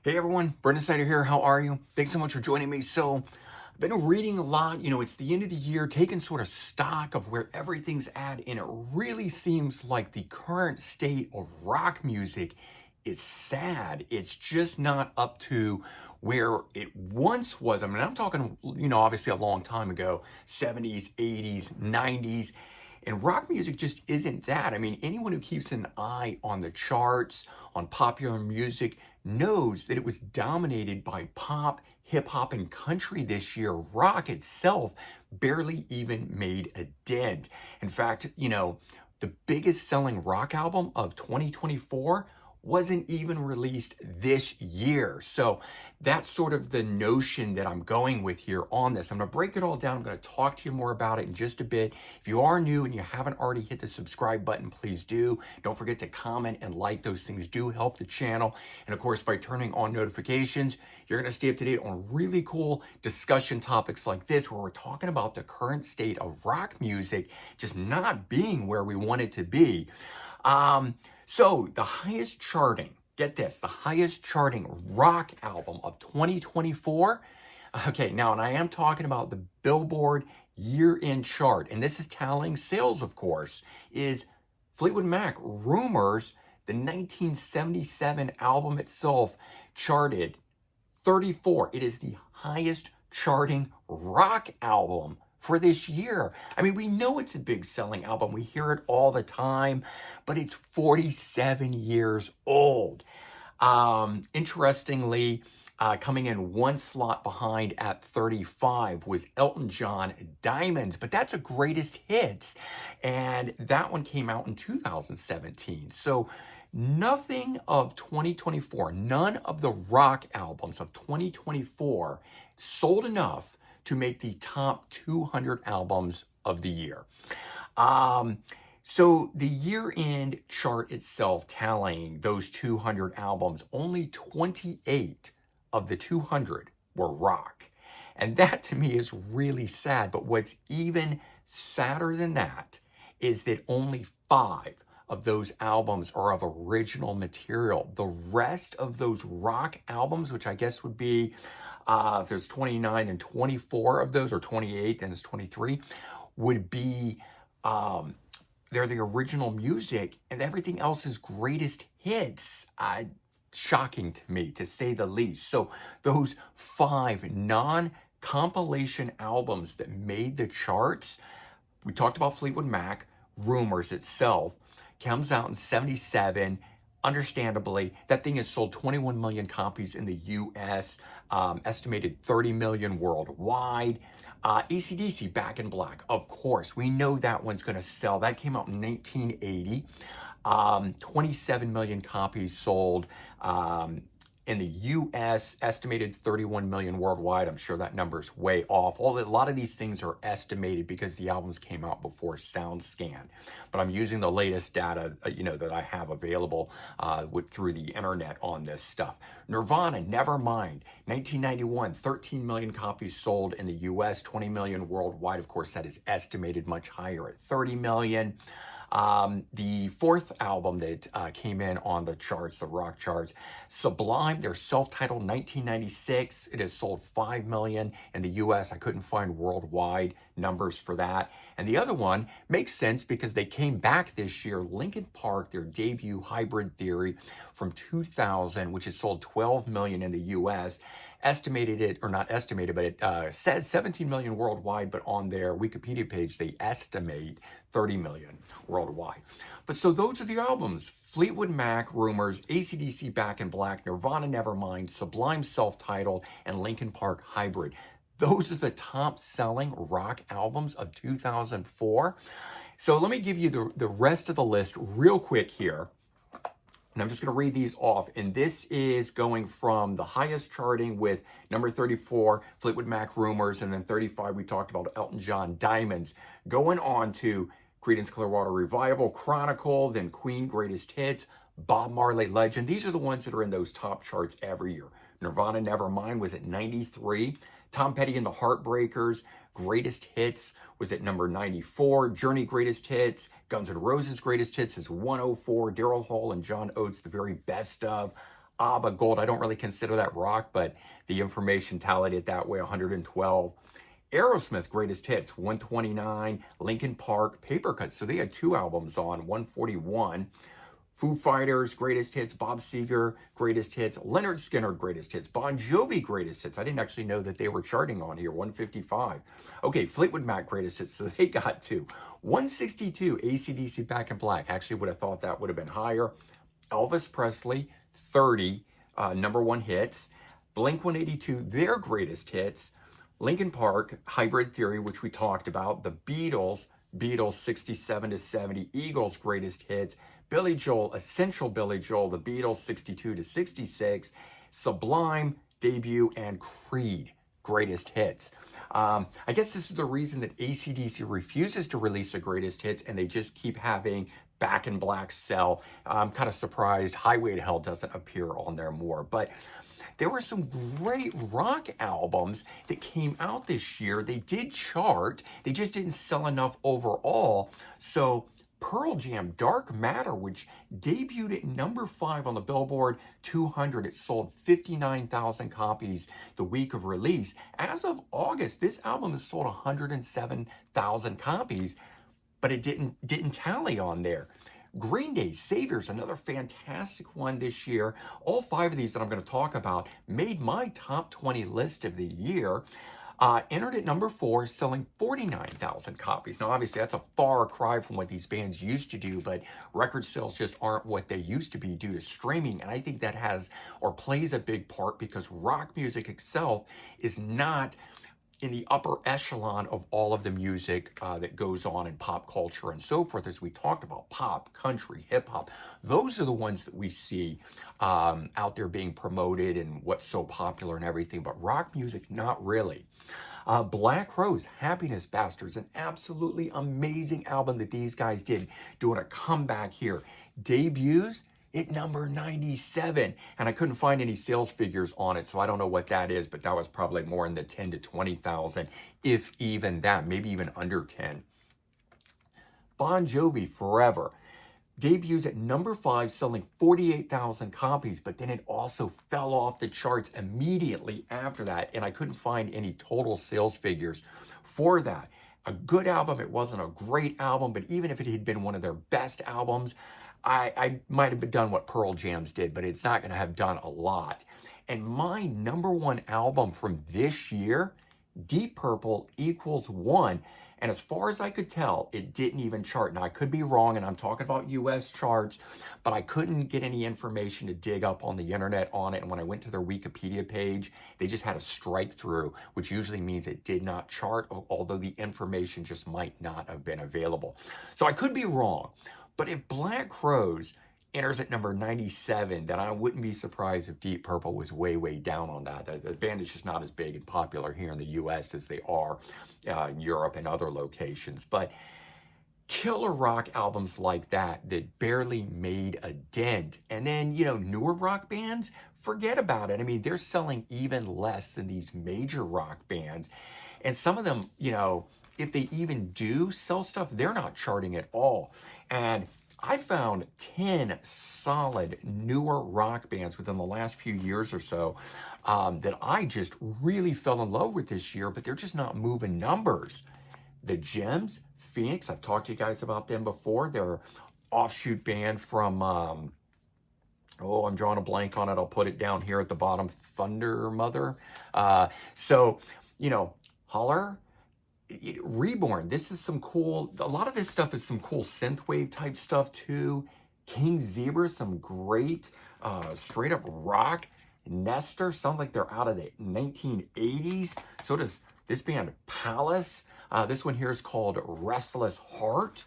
Hey everyone, Brendan Snyder here. How are you? Thanks so much for joining me. So, I've been reading a lot. It's the end of the year, taking sort of stock of where everything's at, and it really seems like the current state of rock music is sad. It's just not up to where it once was. I mean, I'm talking, obviously a long time ago, 70s, 80s, 90s. And rock music just isn't that. I mean, anyone who keeps an eye on the charts, on popular music, knows that it was dominated by pop, hip hop, and country this year. Rock itself barely even made a dent. In fact, the biggest selling rock album of 2024 wasn't even released this year. So that's sort of the notion that I'm going with here on this. I'm going to break it all down. I'm going to talk to you more about it in just a bit. If you are new and you haven't already hit the subscribe button, please do. Don't forget to comment and like. Those things do help the channel. And of course, by turning on notifications, you're going to stay up to date on really cool discussion topics like this, where we're talking about the current state of rock music just not being where we want it to be. So the highest charting, get this, the highest charting rock album of 2024. Okay, now, and I am talking about the Billboard year-end chart, and this is tallying sales, of course, is Fleetwood Mac, Rumors. The 1977 album itself charted 34. It is the highest charting rock album for this year. I mean, we know it's a big selling album. We hear it all the time, but it's 47 years old. Interestingly, coming in one slot behind at 35 was Elton John, Diamonds, but that's a greatest hits. And that one came out in 2017. So nothing of 2024, none of the rock albums of 2024 sold enough to make the top 200 albums of the year. So the year-end chart itself tallying those 200 albums, only 28 of the 200 were rock. And that to me is really sad. But what's even sadder than that is that only 5 of those albums are of original material. The rest of those rock albums, which I guess would be, if there's 29 and 24 of those, or 28, then it's 23, would be, they're the original music, and everything else is greatest hits. Shocking to me, to say the least. So those 5 non-compilation albums that made the charts, we talked about Fleetwood Mac, Rumors itself, comes out in 77. Understandably, that thing has sold 21 million copies in the US, estimated 30 million worldwide. AC/DC, Back in Black, of course, we know that one's going to sell. That came out in 1980. 27 million copies sold in the US, estimated 31 million worldwide. I'm sure that number's way off. A lot of these things are estimated because the albums came out before SoundScan. But I'm using the latest data, that I have available through the internet on this stuff. Nirvana, Nevermind, 1991, 13 million copies sold in the US, 20 million worldwide. Of course, that is estimated much higher at 30 million. The fourth album that came in on the charts, the rock charts, Sublime, their self-titled 1996. It has sold 5 million in the US. I couldn't find worldwide numbers for that. And the other one makes sense because they came back this year, Linkin Park, their debut Hybrid Theory from 2000, which has sold 12 million in the US. Estimated it, or not estimated, but it says 17 million worldwide, but on their Wikipedia page, they estimate 30 million worldwide. But so those are the albums: Fleetwood Mac, Rumors, AC/DC, Back in Black, Nirvana, Nevermind, Sublime, self-titled, and Linkin Park, Hybrid. Those are the top selling rock albums of 2004. So let me give you the rest of the list real quick here. And I'm just going to read these off. And this is going from the highest charting with number 34, Fleetwood Mac, Rumors, and then 35, we talked about Elton John, Diamonds, going on to Creedence Clearwater Revival, Chronicle, then Queen, Greatest Hits, Bob Marley, Legend. These are the ones that are in those top charts every year. Nirvana, Nevermind was at 93. Tom Petty and the Heartbreakers, Greatest Hits was at number 94. Journey, Greatest Hits. Guns N' Roses, Greatest Hits is 104. Daryl Hall and John Oates, The Very Best Of. ABBA Gold. I don't really consider that rock, but the information tallied it that way, 112. Aerosmith Greatest Hits, 129. Linkin Park, Paper Cuts. So they had 2 albums on, 141. Foo Fighters, Greatest Hits. Bob Seger, Greatest Hits. Leonard Skinner, Greatest Hits. Bon Jovi, Greatest Hits. I didn't actually know that they were charting on here, 155. Okay, Fleetwood Mac, Greatest Hits. So they got 2. 162, AC/DC, Back in Black. Actually would have thought that would have been higher. Elvis Presley, 30 #1 hits. Blink-182, their greatest hits. Linkin Park, Hybrid Theory, which we talked about. The Beatles, 67 to 70. Eagles, greatest hits. Billy Joel, Essential Billy Joel, The Beatles, 62 to 66. Sublime, Debut, and Creed, greatest hits. I guess this is the reason that AC/DC refuses to release the greatest hits, and they just keep having Back in Black sell. I'm kind of surprised Highway to Hell doesn't appear on there more. But there were some great rock albums that came out this year. They did chart. They just didn't sell enough overall. So Pearl Jam, Dark Matter, which debuted at #5 on the Billboard 200. It sold 59,000 copies the week of release. As of August, this album has sold 107,000 copies, but it didn't tally on there. Green Day, Saviors, another fantastic one this year. All 5 of these that I'm going to talk about made my top 20 list of the year. Entered at #4, selling 49,000 copies. Now, obviously, that's a far cry from what these bands used to do, but record sales just aren't what they used to be due to streaming. And I think that has or plays a big part because rock music itself is not in the upper echelon of all of the music that goes on in pop culture and so forth. As we talked about, pop, country, hip hop, those are the ones that we see out there being promoted and what's so popular and everything, but rock music, not really. Black Crowes, Happiness Bastards, an absolutely amazing album that these guys did, doing a comeback here. Debuts at number 97, and I couldn't find any sales figures on it, so I don't know what that is, but that was probably more in the 10 to 20,000, if even that, maybe even under 10. Bon Jovi, Forever, debuts at #5, selling 48,000 copies, but then it also fell off the charts immediately after that, and I couldn't find any total sales figures for that. A good album. It wasn't a great album, but even if it had been one of their best albums, I might have done what Pearl Jam's did, but it's not going to have done a lot. And my #1 album from this year, Deep Purple, Equals One. And as far as I could tell, it didn't even chart. Now, I could be wrong, and I'm talking about US charts, but I couldn't get any information to dig up on the internet on it. And when I went to their Wikipedia page, they just had a strike through, which usually means it did not chart, although the information just might not have been available. So I could be wrong. But if Black Crowes enters at number 97, then I wouldn't be surprised if Deep Purple was way, way down on that. The band is just not as big and popular here in the US as they are in Europe and other locations. But killer rock albums like that barely made a dent. And then, newer rock bands, forget about it. I mean, they're selling even less than these major rock bands. And some of them, if they even do sell stuff, they're not charting at all. And I found 10 solid newer rock bands within the last few years or so that I just really fell in love with this year, but they're just not moving numbers. The Gems, Phoenix, I've talked to you guys about them before. They're an offshoot band from, I'm drawing a blank on it. I'll put it down here at the bottom, Thunder Mother. Holler, Reborn, this is some cool, a lot of this stuff is some cool synthwave type stuff too. King Zebra, some great straight up rock. Nestor, sounds like they're out of the 1980s. So does this band Palace. This one here is called Restless Heart.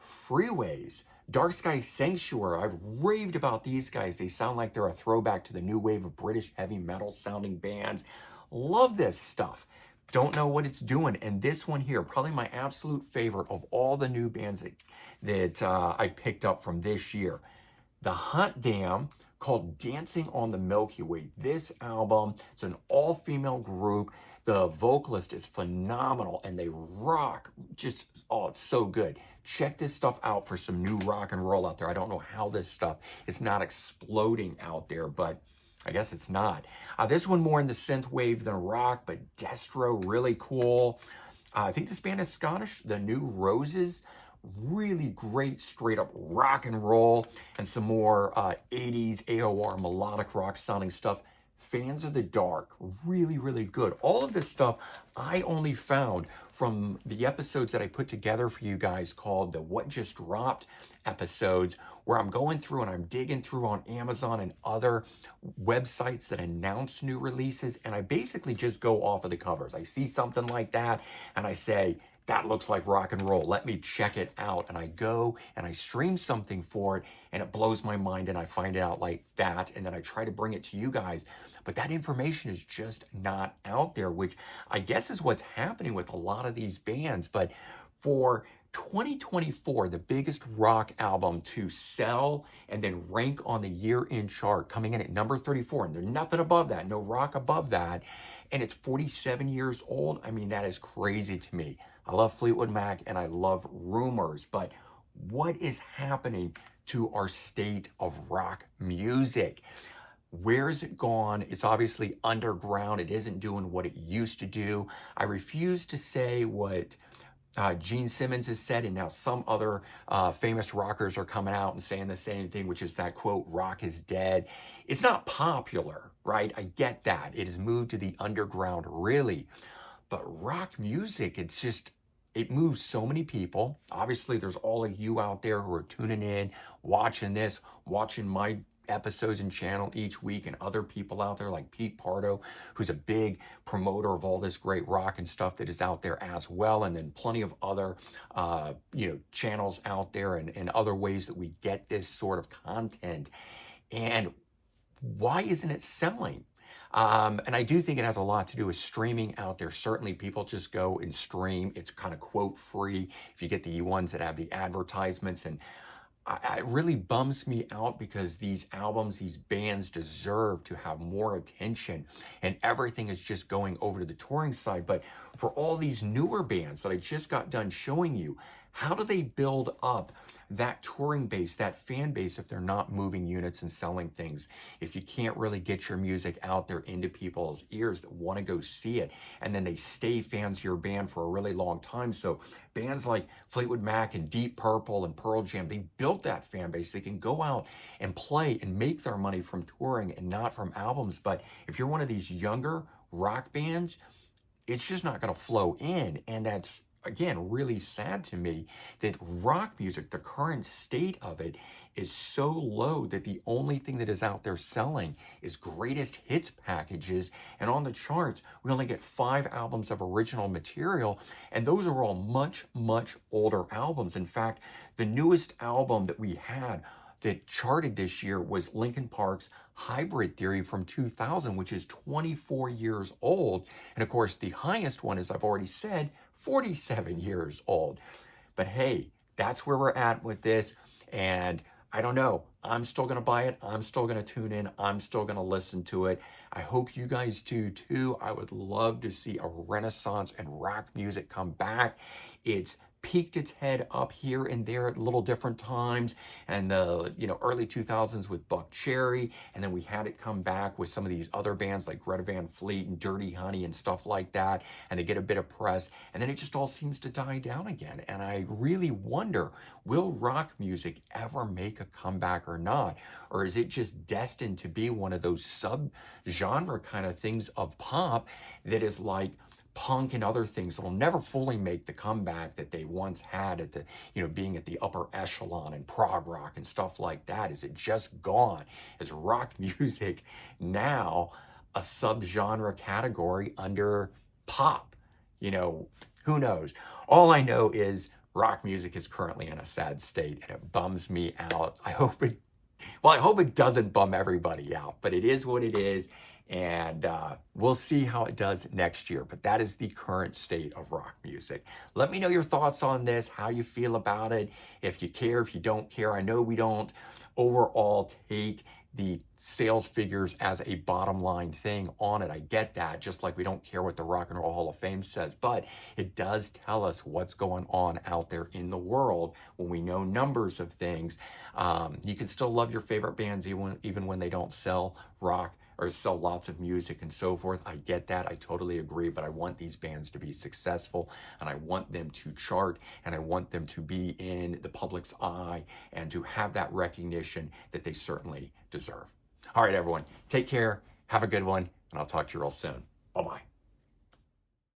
Freeways, Dark Sky Sanctuary. I've raved about these guys. They sound like they're a throwback to the new wave of British heavy metal sounding bands. Love this stuff. Don't know what it's doing. And this one here, probably my absolute favorite of all the new bands that I picked up from this year. The Hot Dam, called Dancing on the Milky Way. This album, it's an all-female group. The vocalist is phenomenal, and they rock just, it's so good. check this stuff out for some new rock and roll out there. I don't know how this stuff is not exploding out there, but I guess it's not. This one more in the synth wave than rock, but destro, really cool. I think this band is Scottish, The New Roses. Really great straight up rock and roll, and some more 80s AOR melodic rock sounding stuff. Fans of the Dark, really, really good. All of this stuff I only found from the episodes that I put together for you guys called the What Just Dropped episodes, where I'm going through and I'm digging through on Amazon and other websites that announce new releases, and I basically just go off of the covers. I see something like that and I say, that looks like rock and roll. Let me check it out. And I go and I stream something for it, and it blows my mind, and I find it out like that. And then I try to bring it to you guys. But that information is just not out there, which I guess is what's happening with a lot of these bands. But for 2024, the biggest rock album to sell and then rank on the year-end chart, coming in at number 34, and there's nothing above that, no rock above that, and it's 47 years old. I mean, that is crazy to me. I love Fleetwood Mac and I love Rumors, but what is happening to our state of rock music? Where is it gone? It's obviously underground. It isn't doing what it used to do. I refuse to say what Gene Simmons has said, and now some other famous rockers are coming out and saying the same thing, which is that, quote, rock is dead. It's not popular, right? I get that. It has moved to the underground, really. But rock music, it's just, it moves so many people. Obviously, there's all of you out there who are tuning in, watching this, watching my episodes and channel each week, and other people out there like Pete Pardo, who's a big promoter of all this great rock and stuff that is out there as well, and then plenty of other channels out there, and other ways that we get this sort of content. And why isn't it selling? And I do think it has a lot to do with streaming out there. Certainly people just go and stream. It's kind of quote free if you get the ones that have the advertisements, and it really bums me out, because these albums, these bands deserve to have more attention, and everything is just going over to the touring side. But for all these newer bands that I just got done showing you, how do they build up that touring base, that fan base, if they're not moving units and selling things? If you can't really get your music out there into people's ears that want to go see it, and then they stay fans of your band for a really long time. So bands like Fleetwood Mac and Deep Purple and Pearl Jam, they built that fan base. They can go out and play and make their money from touring and not from albums. But if you're one of these younger rock bands, it's just not going to flow in. And that's, again, really sad to me that rock music, the current state of it, is so low that the only thing that is out there selling is greatest hits packages. And on the charts, we only get 5 albums of original material, and those are all much, much older albums. In fact, the newest album that we had that charted this year was Linkin Park's Hybrid Theory from 2000, which is 24 years old. And of course, the highest one, as I've already said, 47 years old. But hey, that's where we're at with this. And I don't know. I'm still going to buy it. I'm still going to tune in. I'm still going to listen to it. I hope you guys do too. I would love to see a renaissance and rock music come back. It's peeked its head up here and there at little different times, and the early 2000s with Buck Cherry, and then we had it come back with some of these other bands like Greta Van Fleet and Dirty Honey and stuff like that, and they get a bit of press, and then it just all seems to die down again. And I really wonder, will rock music ever make a comeback or not? Or is it just destined to be one of those sub-genre kind of things of pop that is like punk and other things that'll never fully make the comeback that they once had at the, being at the upper echelon and prog rock and stuff like that? Is it just gone? Is rock music now a subgenre category under pop? Who knows? All I know is rock music is currently in a sad state, and it bums me out. I hope it doesn't bum everybody out, but it is what it is. And we'll see how it does next year. But that is the current state of rock music. Let me know your thoughts on this, how you feel about it, if you care, if you don't care. I know we don't overall take the sales figures as a bottom line thing on it. I get that, just like we don't care what the Rock and Roll Hall of Fame says, but it does tell us what's going on out there in the world when we know numbers of things. You can still love your favorite bands even when they don't sell rock or sell lots of music and so forth. I get that. I totally agree, but I want these bands to be successful, and I want them to chart, and I want them to be in the public's eye and to have that recognition that they certainly deserve. All right, everyone, take care. Have a good one, and I'll talk to you real soon. Bye-bye.